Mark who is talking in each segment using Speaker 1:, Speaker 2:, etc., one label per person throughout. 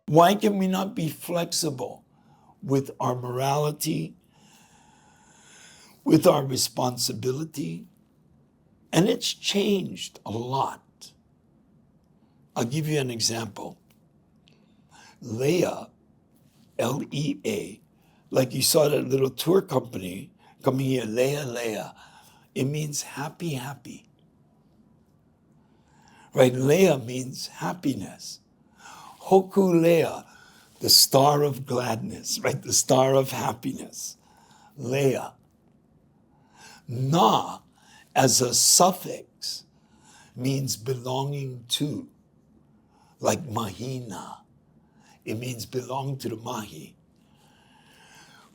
Speaker 1: Why can we not be flexible with our morality, with our responsibility? And it's changed a lot. I'll give you an example. Leah, L-E-A, like you saw that little tour company coming here, Leah, Leah. It means happy, happy. Right? Leah means happiness. Hoku Leah, the star of gladness, right? The star of happiness. Leah. Na, as a suffix, means belonging to, like mahina. It means belong to the mahi.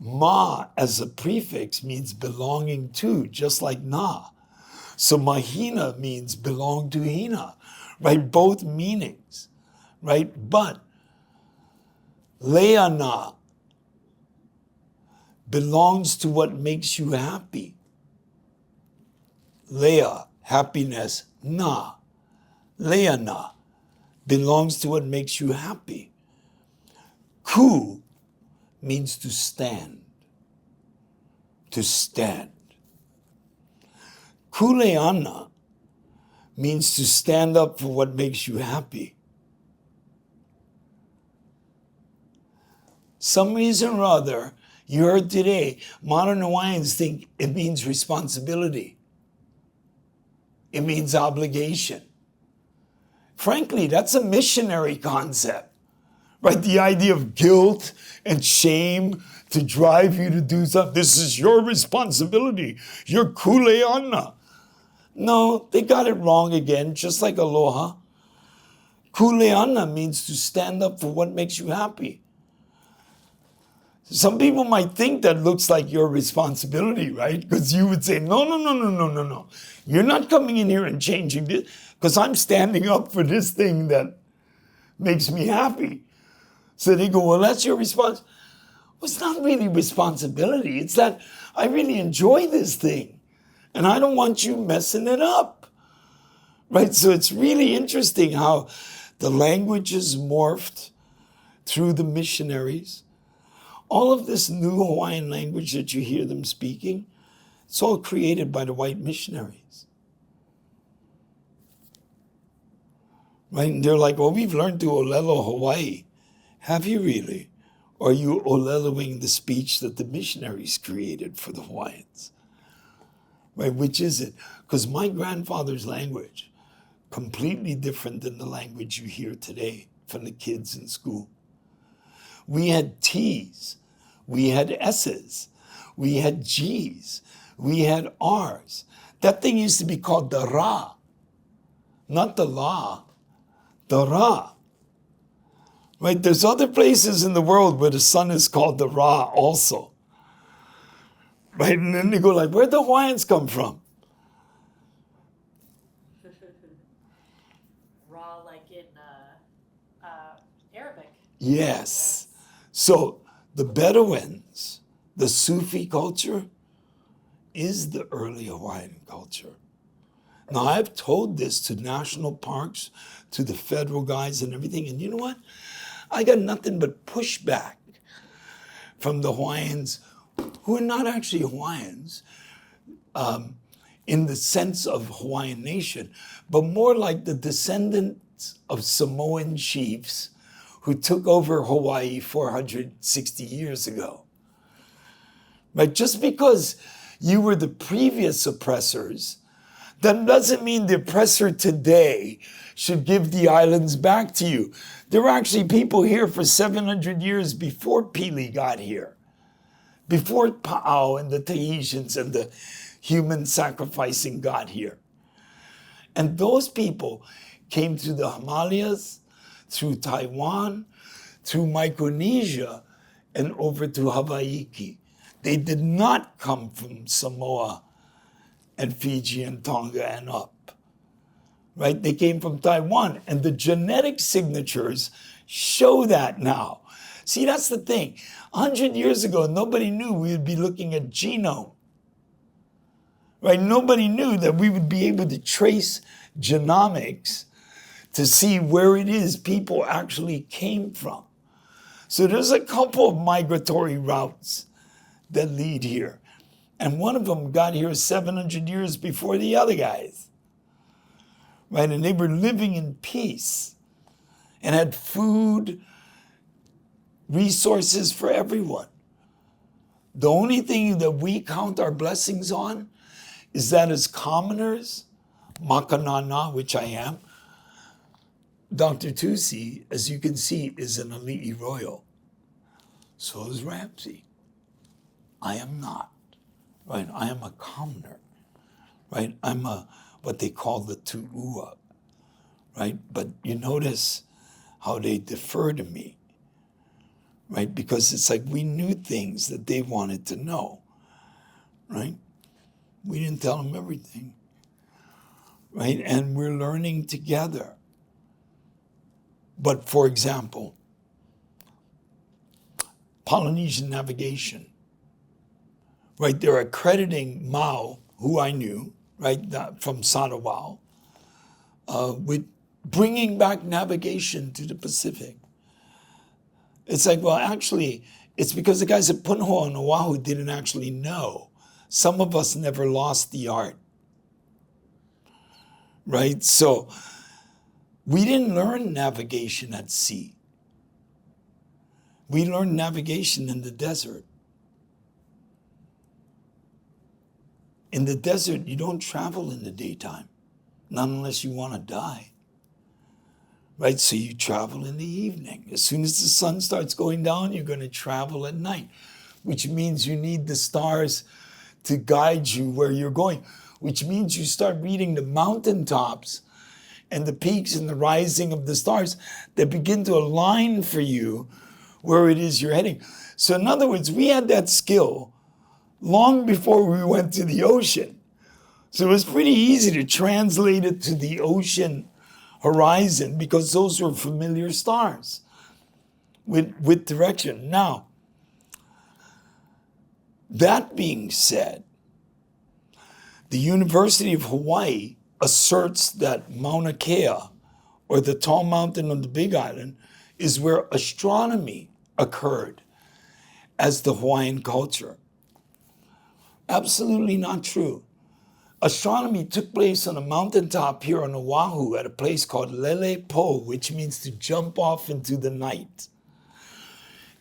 Speaker 1: Ma, as a prefix, means belonging to, just like na. So mahina means belong to hina, right? Both meanings, right? But leana belongs to what makes you happy. Leah, happiness, na. Leana belongs to what makes you happy. Ku means to stand. To stand. Kuleana means to stand up for what makes you happy. Some reason or other, you heard today, modern Hawaiians think it means responsibility. It means obligation. Frankly, that's a missionary concept, right? The idea of guilt and shame to drive you to do something. This is your responsibility. You're kuleana. No, they got it wrong again, just like aloha. Kuleana means to stand up for what makes you happy. Some people might think that looks like your responsibility, right? Because you would say, no. You're not coming in here and changing this because I'm standing up for this thing that makes me happy. So they go, well, that's your response. Well, it's not really responsibility. It's that I really enjoy this thing and I don't want you messing it up, right? So it's really interesting how the language is morphed through the missionaries. All of this new Hawaiian language that you hear them speaking, it's all created by the white missionaries. Right? And they're like, well, we've learned to olelo Hawaii. Have you really? Or are you oleloing the speech that the missionaries created for the Hawaiians? Right? Which is it? Because my grandfather's language, completely different than the language you hear today from the kids in school. We had T's, we had S's, we had G's, we had R's. That thing used to be called the Ra, not the La, the Ra. Right? There's other places in the world where the sun is called the Ra also. Right? And then they go like, where'd the Hawaiians come from?
Speaker 2: Ra, like in Arabic.
Speaker 1: Yes. So the Bedouins, the Sufi culture, is the early Hawaiian culture. Now, I've told this to national parks, to the federal guys and everything, and you know what? I got nothing but pushback from the Hawaiians, who are not actually Hawaiians, in the sense of Hawaiian nation, but more like the descendants of Samoan chiefs who took over Hawaii 460 years ago. Right? Just because you were the previous oppressors, that doesn't mean the oppressor today should give the islands back to you. There were actually people here for 700 years before Pili got here, before Pa'ao and the Tahitians and the human sacrificing got here. And those people came through the Himalayas, through Taiwan, through Micronesia, and over to Hawaii. They did not come from Samoa and Fiji and Tonga and up, right? They came from Taiwan, and the genetic signatures show that now. See, that's the thing. 100 years ago, nobody knew we would be looking at genome. Right? Nobody knew that we would be able to trace genomics to see where it is people actually came from. So there's a couple of migratory routes that lead here. And one of them got here 700 years before the other guys. Right? And they were living in peace and had food, resources for everyone. The only thing that we count our blessings on is that as commoners, Makanana, which I am, Dr. Tusi, as you can see, is an Ali'i royal. So is Ramsey. I am not. Right? I am a commoner. Right? I'm what they call the tu'ua. Right? But you notice how they defer to me. Right? Because it's like we knew things that they wanted to know. Right? We didn't tell them everything. Right? And we're learning together. But for example, Polynesian navigation, right? They're accrediting Mao, who I knew, right, from Sadawau, with bringing back navigation to the Pacific. It's like, well, actually, it's because the guys at Punho on Oahu didn't actually know. Some of us never lost the art, right? So we didn't learn navigation at sea. We learned navigation in the desert. In the desert, you don't travel in the daytime, not unless you want to die. Right? So you travel in the evening. As soon as the sun starts going down, you're going to travel at night, which means you need the stars to guide you where you're going, which means you start reading the mountaintops and the peaks and the rising of the stars that begin to align for you where it is you're heading. So in other words, we had that skill long before we went to the ocean. So it was pretty easy to translate it to the ocean horizon because those were familiar stars with direction. Now, that being said, the University of Hawaii asserts that Mauna Kea, or the tall mountain on the Big Island, is where astronomy occurred as the Hawaiian culture. Absolutely not true. Astronomy took place on a mountaintop here on Oahu at a place called Lele Po, which means to jump off into the night.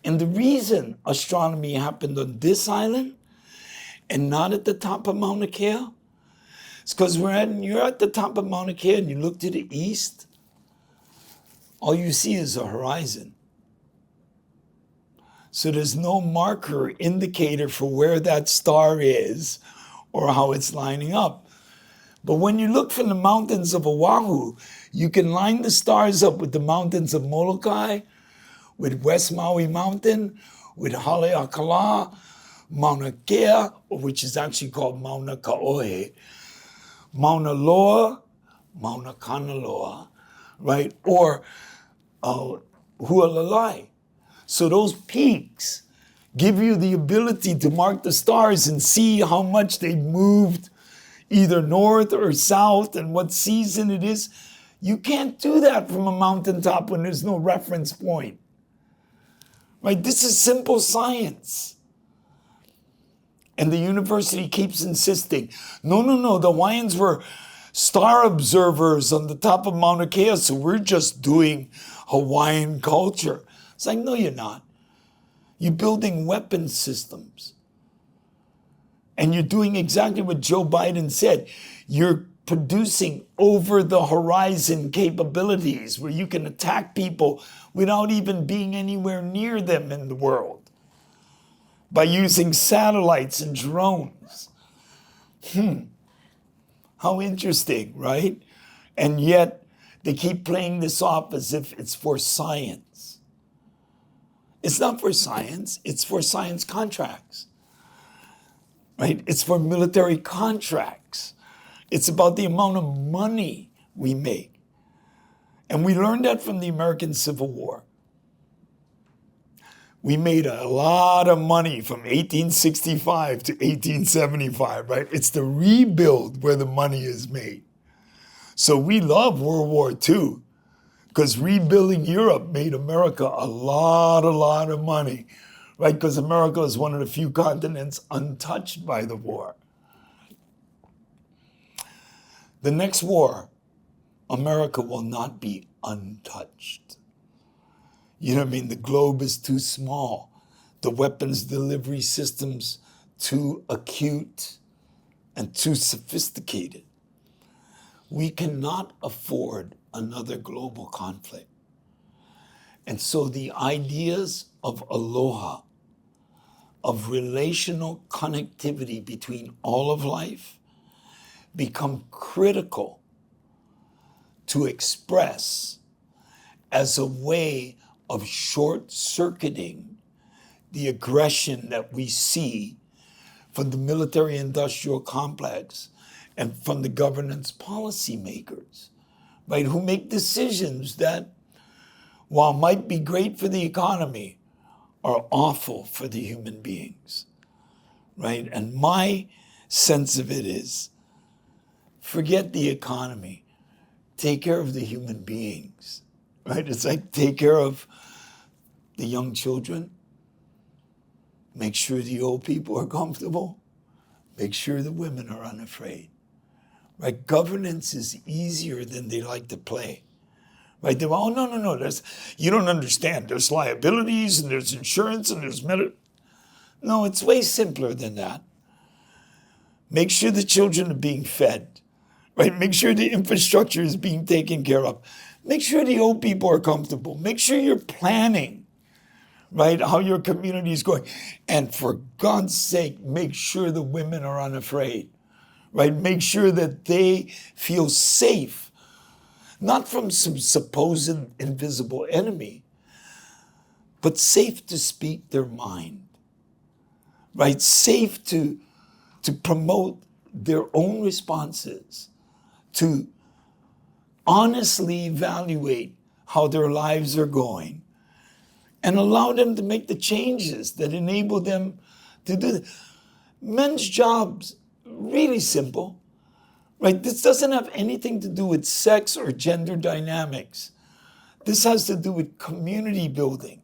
Speaker 1: And the reason astronomy happened on this island and not at the top of Mauna Kea, it's because you're at the top of Mauna Kea and you look to the east, all you see is a horizon. So there's no marker indicator for where that star is or how it's lining up. But when you look from the mountains of Oahu, you can line the stars up with the mountains of Molokai, with West Maui Mountain, with Haleakala, Mauna Kea, which is actually called Mauna Kaohe, Mauna Loa, Mauna Kanaloa, right? Or Hualalai. So those peaks give you the ability to mark the stars and see how much they moved either north or south and what season it is. You can't do that from a mountaintop when there's no reference point. Right? This is simple science. And the university keeps insisting, no, the Hawaiians were star observers on the top of Mauna Kea, so we're just doing Hawaiian culture. It's like, no, you're not. You're building weapon systems. And you're doing exactly what Joe Biden said. You're producing over-the-horizon capabilities where you can attack people without even being anywhere near them in the world by using satellites and drones. How interesting, right? And yet they keep playing this off as if it's for science. It's not for science, it's for science contracts, right? It's for military contracts. It's about the amount of money we make. And we learned that from the American Civil War. We made a lot of money from 1865 to 1875, right? It's the rebuild where the money is made. So we love World War II because rebuilding Europe made America a lot of money, right? Because America is one of the few continents untouched by the war. The next war, America will not be untouched. You know what I mean? The globe is too small. The weapons delivery systems too acute and too sophisticated. We cannot afford another global conflict. And so the ideas of aloha, of relational connectivity between all of life, become critical to express as a way of short-circuiting the aggression that we see from the military-industrial complex and from the governance policymakers, right, who make decisions that, while might be great for the economy, are awful for the human beings, right? And my sense of it is, forget the economy, take care of the human beings, right? It's like take care of the young children, make sure the old people are comfortable, make sure the women are unafraid, right? Governance is easier than they like to play, right? They're, oh, no, you don't understand. There's liabilities and there's insurance and there's No, it's way simpler than that. Make sure the children are being fed, right? Make sure the infrastructure is being taken care of. Make sure the old people are comfortable. Make sure you're planning, right, how your community is going. And for God's sake, make sure the women are unafraid, right? Make sure that they feel safe, not from some supposed invisible enemy, but safe to speak their mind, right? Safe to promote their own responses, to honestly evaluate how their lives are going, and allow them to make the changes that enable them to do it. Men's jobs, really simple, right? This doesn't have anything to do with sex or gender dynamics. This has to do with community building,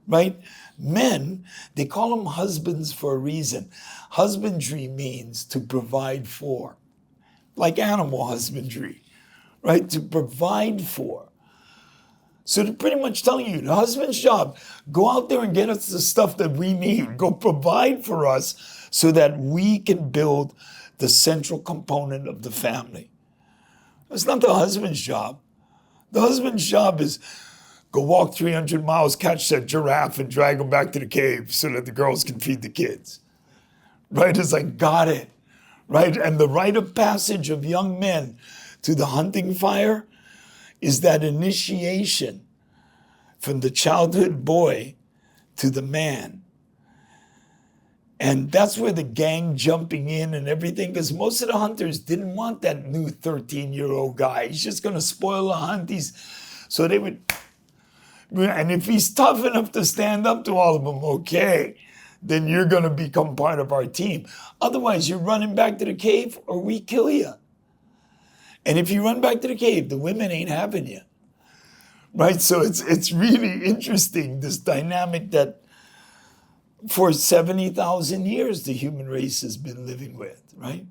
Speaker 1: right? Men, they call them husbands for a reason. Husbandry means to provide for, like animal husbandry, right? To provide for. So they're pretty much telling you, the husband's job, go out there and get us the stuff that we need. Go provide for us so that we can build the central component of the family. That's not the husband's job. The husband's job is go walk 300 miles, catch that giraffe, and drag him back to the cave so that the girls can feed the kids. Right? It's like, got it. Right? And the rite of passage of young men to the hunting fire is that initiation from the childhood boy to the man. And that's where the gang jumping in and everything, because most of the hunters didn't want that new 13-year-old guy. He's just going to spoil the hunt. So they would, and if he's tough enough to stand up to all of them, okay, then you're going to become part of our team. Otherwise, you're running back to the cave or we kill you. And if you run back to the cave, the women ain't having you, right? So it's really interesting, this dynamic that for 70,000 years the human race has been living with, right?